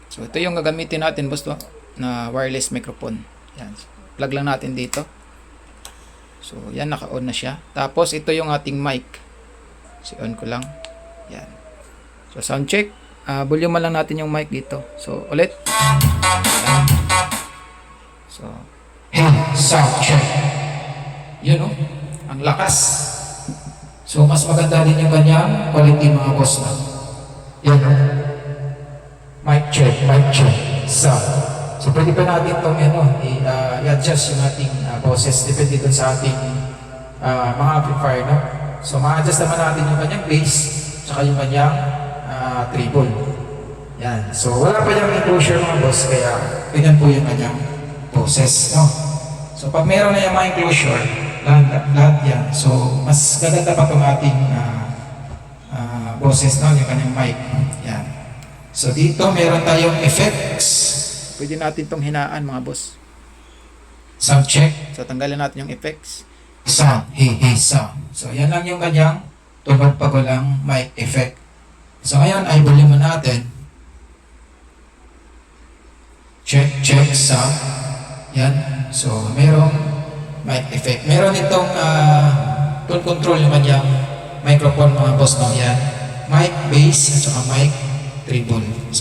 So ito yung gagamitin natin boss na wireless microphone. Yan. Plug lang natin dito. So yan, naka-on na siya. Tapos ito yung ating mic. So on ko lang. Yan. So sound check. Volume lang natin yung mic dito. So ulit. Yan. So hey, sound check. Yun ang lakas. So mas maganda din yung kanyang quality mga boss na. Yan mic check, sound. So pwede pa natin itong i-adjust yung ating boses depende dun sa ating mga amplifier, no? So ma-adjust naman natin yung kanyang bass tsaka yung kanyang treble. Yan. So wala pa yung enclosure mga boss, kaya ganyan po yung kanyang boses, no? So pag meron na yung mga enclosure, lahat yan. So mas gaganda pa itong ating boses, no? Yung kanyang mic. Yan. So dito meron tayong effects. Pwede natin itong hinaan mga boss. Sound check. So tanggalin natin yung effects. Sound. Hey, sound. So yan lang yung kanyang tunog pag walang mic effect. So ngayon ay volume natin. Check, sound. Yan. So merong mic effect. Meron itong tone control yung kanyang microphone mga boss, no? Yan. Mic, bass, at saka mic, treble. So,